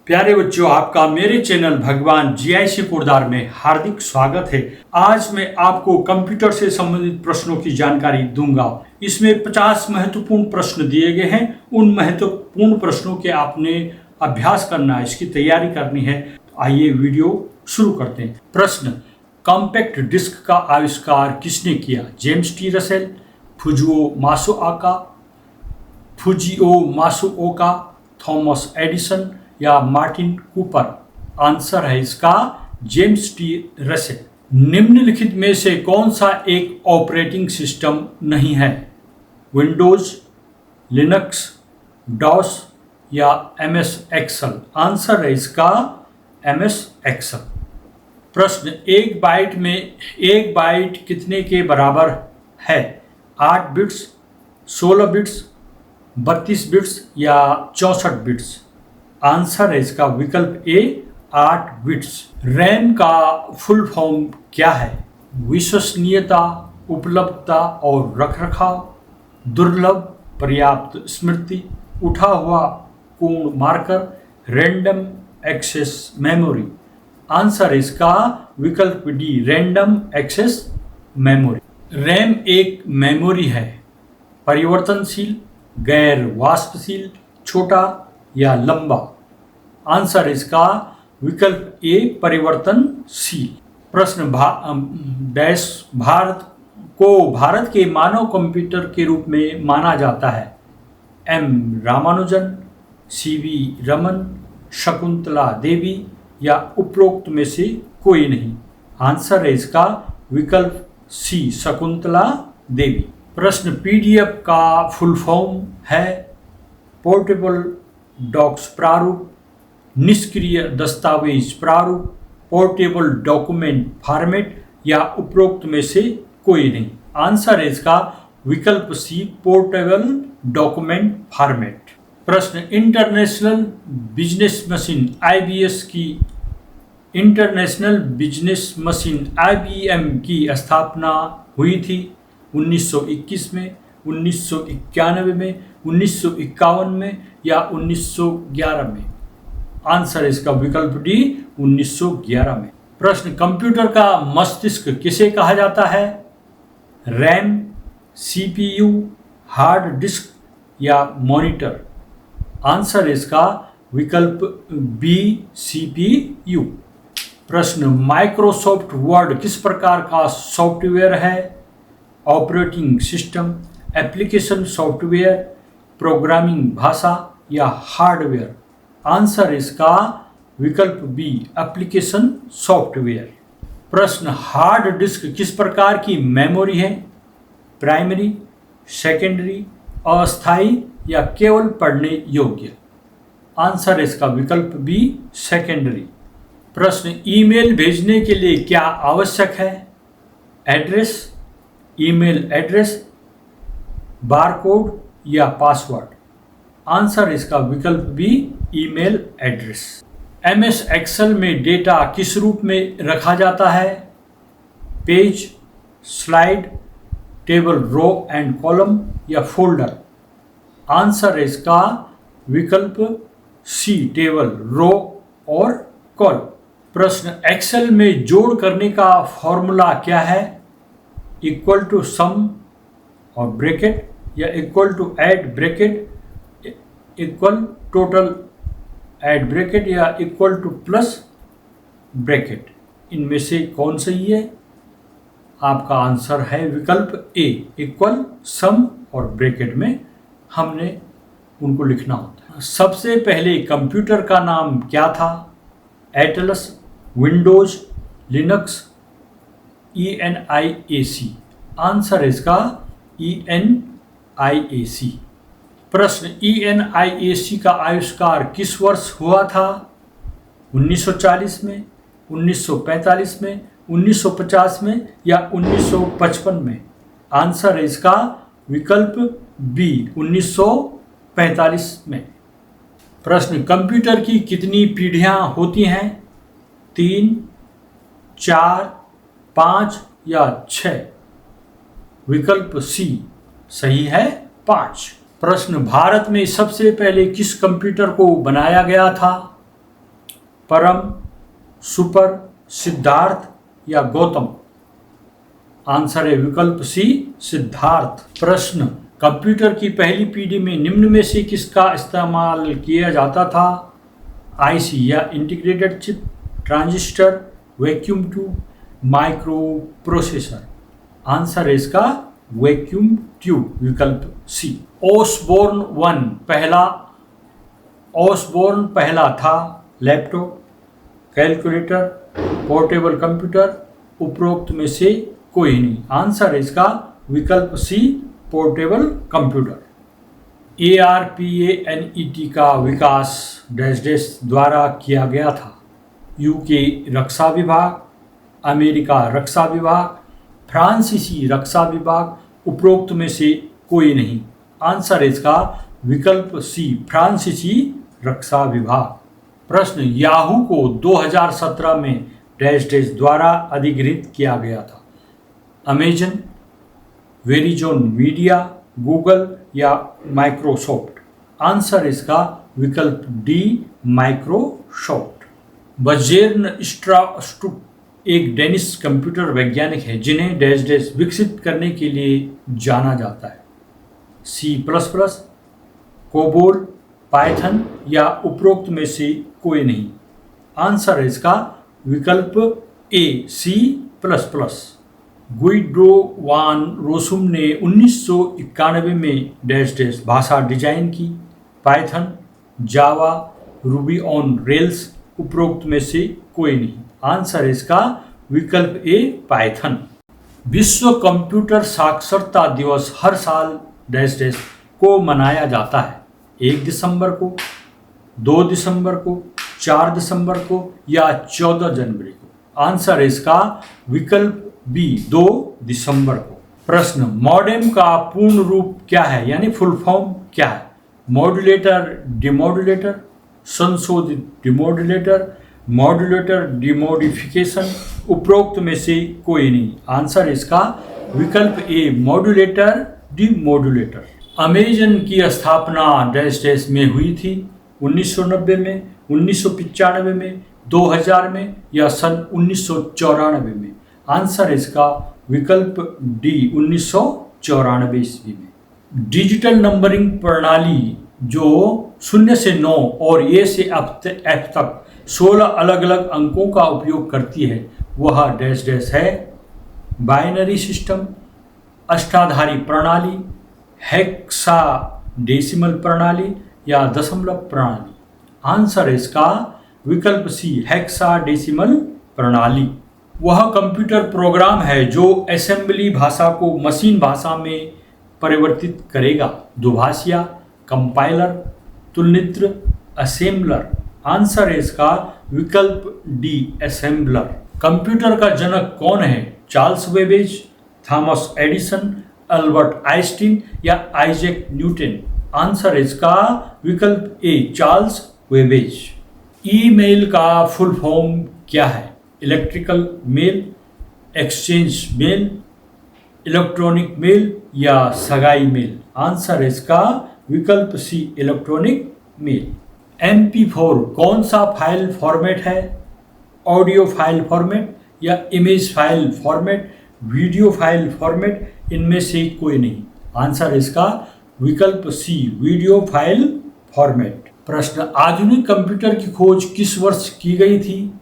प्यारे बच्चों, आपका मेरे चैनल भगवान जीआईसी पोरदार में हार्दिक स्वागत है। आज मैं आपको कंप्यूटर से संबंधित प्रश्नों की जानकारी दूंगा। इसमें 50 महत्वपूर्ण प्रश्न दिए गए हैं। उन महत्वपूर्ण प्रश्नों के आपने अभ्यास करना है, इसकी तैयारी करनी है। आइए वीडियो शुरू करते हैं। प्रश्न, कॉम्पैक्ट डिस्क का आविष्कार किसने किया? James T Russell, Fujio Masuoka, Thomas Edison या मार्टिन कूपर? आंसर है इसका जेम्स टी रसेल। निम्नलिखित में से कौन सा एक ऑपरेटिंग सिस्टम नहीं है? विंडोज, लिनक्स, डॉस या एमएस एक्सेल? आंसर है इसका एमएस एक्सेल। प्रश्न, एक बाइट कितने के बराबर है? 8 बिट्स, 16 बिट्स, 32 बिट्स या 64 बिट्स? आंसर है इसका विकल्प ए 8 बिट्स। रैम का फुल फॉर्म क्या है? विश्वसनीयता, उपलब्धता और रखरखाव, दुर्लभ, पर्याप्त स्मृति, उठा हुआ पूर्ण marker, random access memory? Answer है इसका विकल्प D random access memory. RAM एक मेमोरी है, परिवर्तनशील, गैर वाष्पशील, छोटा या लंबा? आंसर इसका विकल्प ए परिवर्तनशील। प्रश्न, भारत के मानव कंप्यूटर के रूप में माना जाता है? एम रामानुजन, सीवी रमन, शकुंतला देवी या उपरोक्त में से कोई नहीं? आंसर है इसका विकल्प सी शकुंतला देवी। प्रश्न, पीडीएफ का फुल फॉर्म है? पोर्टेबल डॉक्स प्रारूप, निष्क्रिय दस्तावेज प्रारूप, पोर्टेबल डॉक्यूमेंट फॉर्मेट या उपरोक्त में से कोई नहीं? आंसर है इसका विकल्प सी पोर्टेबल डॉक्यूमेंट फॉर्मेट। प्रश्न, इंटरनेशनल बिजनेस मशीन IBM की स्थापना हुई थी 1921 में, 1991 में, 1951 में या 1911 में? आंसर इसका विकल्प डी 1911 में। प्रश्न, कंप्यूटर का मस्तिष्क किसे कहा जाता है? रैम, CPU, हार्ड डिस्क या मॉनिटर? आंसर इसका विकल्प बी CPU। प्रश्न, माइक्रोसॉफ्ट वर्ड किस प्रकार का सॉफ्टवेयर है? Operating system, application software, programming भाषा या हार्डवेयर? आंसर इसका विकल्प बी एप्लीकेशन सॉफ्टवेयर। प्रश्न, हार्ड डिस्क किस प्रकार की मेमोरी है? प्राइमरी, सेकेंडरी, अस्थायी या केवल पढ़ने योग्य? आंसर इसका विकल्प बी सेकेंडरी। प्रश्न, ईमेल भेजने के लिए क्या आवश्यक है? एड्रेस, ईमेल एड्रेस, बारकोड या पासवर्ड? आंसर इसका विकल्प B email address. MS Excel में डेटा किस रूप में रखा जाता है? Page, slide, table, row and column या फोल्डर? आंसर इसका विकल्प सी टेबल, रो और कॉलम। प्रश्न, एक्सेल में जोड़ करने का फॉर्मूला क्या है? इक्वल टू सम और ब्रैकेट या equal to add bracket, equal total add bracket या इक्वल टू प्लस ब्रैकेट? इनमें से कौन सही है? आपका आंसर है विकल्प ए इक्वल सम और ब्रैकेट में हमने उनको लिखना होता है। सबसे पहले कंप्यूटर का नाम क्या था? Atlas, Windows, Linux, ENIAC? Answer इसका ENIAC। प्रश्न, ENIAC का आविष्कार किस वर्ष हुआ था? 1940 में, 1945 में, 1950 में या 1955 में? आंसर है इसका विकल्प बी 1945 में। प्रश्न, कंप्यूटर की कितनी पीढ़ियां होती हैं? 3, 4, 5 या 6? विकल्प सी सही है 5। प्रश्न, भारत में सबसे पहले किस कंप्यूटर को बनाया गया था? परम, सुपर, सिद्धार्थ या गौतम? आंसर है विकल्प सी, सिद्धार्थ। प्रश्न, कंप्यूटर की पहली पीढ़ी में निम्न में से किसका इस्तेमाल किया जाता था? आईसी या integrated chip, transistor, vacuum tube, micro processor? Answer है इसका वैक्यूम ट्यूब, विकल्प सी। ओसबोर्न पहला था लैपटॉप, कैलकुलेटर, पोर्टेबल कंप्यूटर, उपरोक्त में से कोई नहीं। आंसर है इसका विकल्प सी, पोर्टेबल कंप्यूटर। ARPANET का विकास डैश डैश द्वारा किया गया था? यूके रक्षा विभाग, अमेरिका रक्षा विभाग, फ्रांसीसी रक्षा विभाग, उपरोक्त में से कोई नहीं। आंसर है इसका विकल्प सी, फ्रांसीसी रक्षा विभाग। प्रश्न, याहू को 2017 में डैश डैश द्वारा अधिग्रहित किया गया था? अमेजन, वेरिजोन मीडिया, गूगल या माइक्रोसॉफ्ट? आंसर इसका विकल्प डी, माइक्रोसॉफ्ट। बजेर्न स्ट्रूप एक डेनिश कंप्यूटर वैज्ञानिक है जिन्हें डैश डैश विकसित करने के लिए जाना जाता है? C++, कोबोल, पाइथन या उपरोक्त में से कोई नहीं। आंसर है इसका विकल्प ए, C++। गुइडो वान रोसुम ने 1991 में डैश डैश भाषा डिजाइन की? Python, Java, Ruby on rails, उपरोक्त में से कोई नहीं। आंसर है इसका विकल्प ए, पाइथन। विश्व कंप्यूटर साक्षरता दिवस हर साल डैश डैश को मनाया जाता है? 1 दिसंबर को, 2 दिसंबर को, 4 दिसंबर को या 14 जनवरी को? आंसर है इसका विकल्प बी, 2 दिसंबर को। प्रश्न, मॉडेम का पूर्ण रूप क्या है यानी फुल फॉर्म क्या है? मॉड्यूलेटर डिमॉड्यूलेटर, संशोधित डिमॉड्यूलेटर, मॉड्यूलेटर डिमोडिफिकेशन, उपरोक्त में से कोई नहीं। आंसर इसका विकल्प ए, मॉड्यूलेटर डिमॉड्यूलेटर। अमेजन की स्थापना डैश डैश में हुई थी? 1990 में, 1995 में, 2000 में या सन 1994 में? आंसर इसका विकल्प डी, 1994 ईस्वी में। डिजिटल नंबरिंग प्रणाली जो 0 से 9 और ए से एफ तक 16 अलग अलग अंकों का उपयोग करती है वह डैश डैश है? बाइनरी सिस्टम, अष्टाधारी प्रणाली, हेक्साडेसिमल प्रणाली या दशमलव प्रणाली? आंसर इसका विकल्प सी, हेक्साडेसिमल प्रणाली। वह कंप्यूटर प्रोग्राम है जो असेंबली भाषा को मशीन भाषा में परिवर्तित करेगा? दुभाषिया, कंपाइलर, तुलनित्र, असेंबलर? आंसर है इसका विकल्प डी, असेंबलर। कंप्यूटर का जनक कौन है? Charles Babbage, Thomas Edison, Albert Einstein या आइजैक न्यूटन? आंसर है इसका विकल्प ए, चार्ल्स बेबेज। ईमेल का फुल फॉर्म क्या है? Electrical mail, exchange mail, electronic mail या सगाई मेल? आंसर है इसका विकल्प सी, इलेक्ट्रॉनिक मेल। MP4 कौन सा फाइल फॉर्मेट है? ऑडियो फाइल फॉर्मेट या image file format, video file format? इनमें से कोई नहीं। आंसर है इसका विकल्प सी, वीडियो फाइल फॉर्मेट। प्रश्न, आधुनिक कंप्यूटर की खोज किस वर्ष की गई थी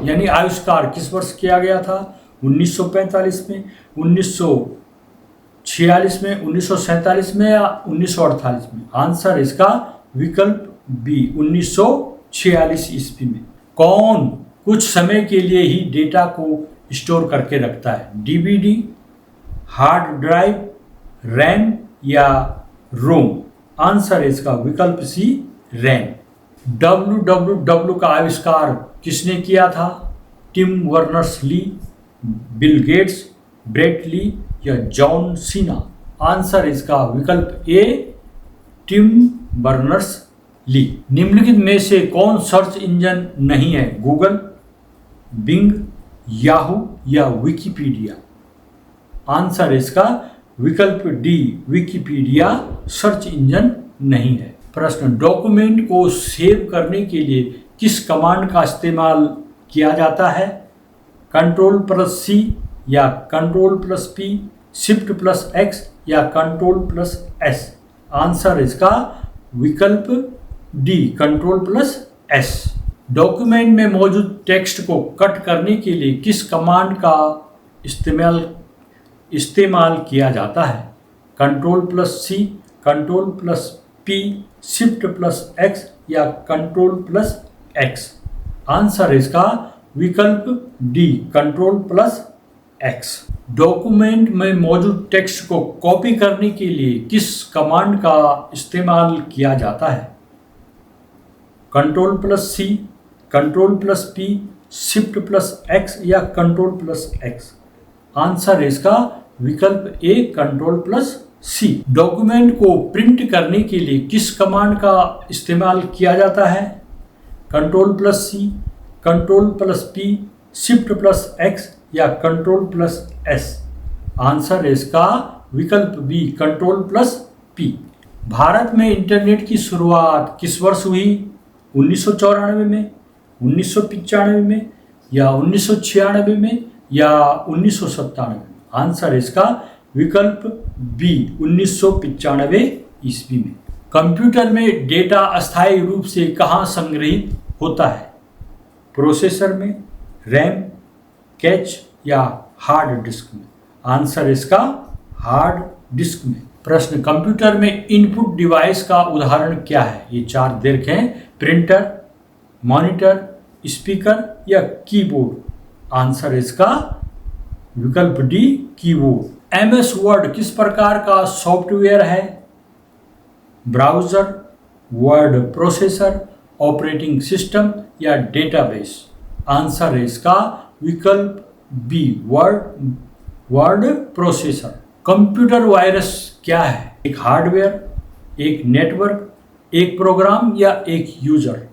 यानी आविष्कार किस वर्ष किया गया था? 1945 में, 1946 में, 1947 में या 1948 में? आंसर इसका विकल्प बी, 1946 ईस्वी में। कौन कुछ समय के लिए ही डेटा को स्टोर करके रखता है? DVD, हार्ड ड्राइव, रैम या रोम? आंसर इसका विकल्प सी, रैम। WWW का आविष्कार किसने किया था? Tim Berners-Lee, Bill Gates, Brett Lee या जॉन सीना? आंसर इसका विकल्प ए, टिम बर्नर्स-ली। निम्नलिखित में से कौन सर्च इंजन नहीं है? गूगल, बिंग, याहू या विकिपीडिया? आंसर इसका विकल्प डी, विकिपीडिया सर्च इंजन नहीं है। प्रश्न, डॉक्यूमेंट को सेव करने के लिए किस कमांड का इस्तेमाल किया जाता है? Ctrl+C या Ctrl+P, Shift+X या Ctrl+S? आंसर इसका विकल्प डी, Ctrl+S। डॉक्यूमेंट में मौजूद टेक्स्ट को कट करने के लिए किस कमांड का इस्तेमाल किया जाता है? Ctrl+C, Ctrl+P, Shift+X या Ctrl+X? आंसर इसका विकल्प डी, Ctrl+X। डॉक्यूमेंट में मौजूद टेक्स्ट को कॉपी करने के लिए किस कमांड का इस्तेमाल किया जाता है? Ctrl+C, Ctrl+P, Shift+X या Ctrl+X? आंसर इसका विकल्प ए, Ctrl+C। डॉक्यूमेंट को प्रिंट करने के लिए किस कमांड का इस्तेमाल किया जाता है? Ctrl+C, Ctrl+P, Shift+X या Ctrl+S? आंसर इसका विकल्प बी, Ctrl+P। भारत में इंटरनेट की शुरुआत किस वर्ष हुई? 1994 में, 1995 में या 1996 में या 1997 में? आंसर इसका विकल्प बी, 1995 ईस्वी में। कंप्यूटर में डेटा अस्थायी रूप से कहाँ संग्रहित होता है? प्रोसेसर में, रैम, कैच या हार्ड डिस्क में? आंसर इसका हार्ड डिस्क में। प्रश्न, कंप्यूटर में इनपुट डिवाइस का उदाहरण क्या है? ये चार देखें, प्रिंटर, मॉनिटर, स्पीकर या कीबोर्ड? आंसर इसका विकल्प डी, कीबोर्ड। MS वर्ड किस प्रकार का सॉफ्टवेयर है? Browser, word processor, operating system या डेटाबेस? आंसर है इसका विकल्प B, word processor. Computer virus क्या है? एक हार्डवेयर, एक नेटवर्क, एक प्रोग्राम या एक यूजर?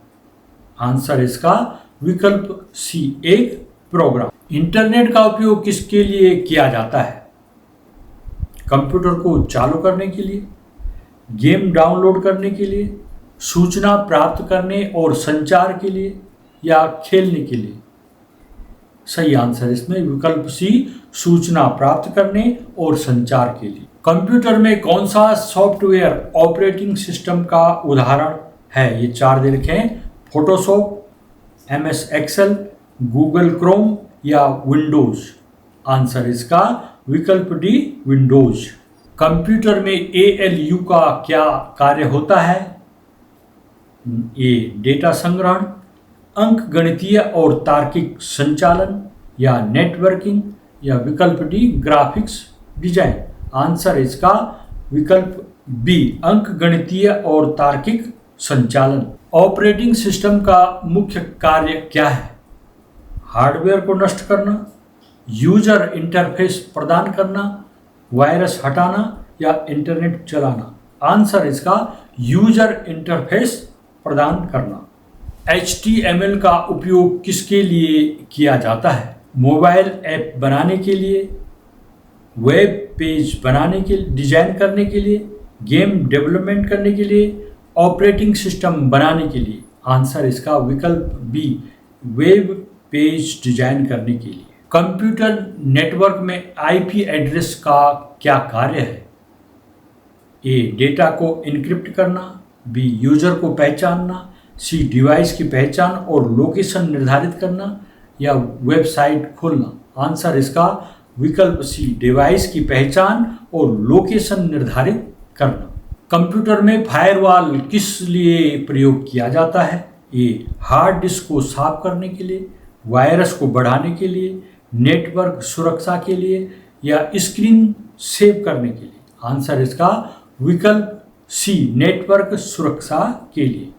आंसर इसका विकल्प सी, एक प्रोग्राम। इंटरनेट का उपयोग किसके लिए किया जाता है? कंप्यूटर को चालू करने के लिए, गेम डाउनलोड करने के लिए, सूचना प्राप्त करने और संचार के लिए या खेलने के लिए? सही आंसर इसमें विकल्प सी, सूचना प्राप्त करने और संचार के लिए। कंप्यूटर में कौन सा सॉफ्टवेयर ऑपरेटिंग सिस्टम का उदाहरण है? ये चार दे रखे हैं, Photoshop, MS Excel, Google Chrome या विंडोज? आंसर इसका विकल्प डी, विंडोज। कंप्यूटर में ALU का क्या कार्य होता है? ए, डेटा संग्रहण, अंक गणितीय और तार्किक संचालन या नेटवर्किंग या विकल्प डी, ग्राफिक्स डिजाइन? आंसर इसका विकल्प बी, अंक गणितीय और तार्किक संचालन। ऑपरेटिंग सिस्टम का मुख्य कार्य क्या है? हार्डवेयर को नष्ट करना, यूजर इंटरफेस प्रदान करना, वायरस हटाना या इंटरनेट चलाना? आंसर इसका यूजर इंटरफेस प्रदान करना। HTML का उपयोग किसके लिए किया जाता है? मोबाइल ऐप बनाने के लिए, वेब पेज बनाने के लिए, डिजाइन करने के लिए, गेम डेवलपमेंट करने के लिए, ऑपरेटिंग सिस्टम बनाने के लिए? आंसर इसका विकल्प बी, वेब पेज डिजाइन करने के लिए। कंप्यूटर नेटवर्क में IP एड्रेस का क्या कार्य है? ए, डेटा को इनक्रिप्ट करना, बी, यूजर को पहचानना, सी, डिवाइस की पहचान और लोकेशन निर्धारित करना या वेबसाइट खोलना? आंसर इसका विकल्प सी, डिवाइस की पहचान और लोकेशन निर्धारित करना। कंप्यूटर में फायरवॉल किस लिए प्रयोग किया जाता है? ए, हार्ड डिस्क को साफ करने के लिए, वायरस को बढ़ाने के लिए, नेटवर्क सुरक्षा के लिए या स्क्रीन सेव करने के लिए? आंसर इसका विकल्प सी, नेटवर्क सुरक्षा के लिए।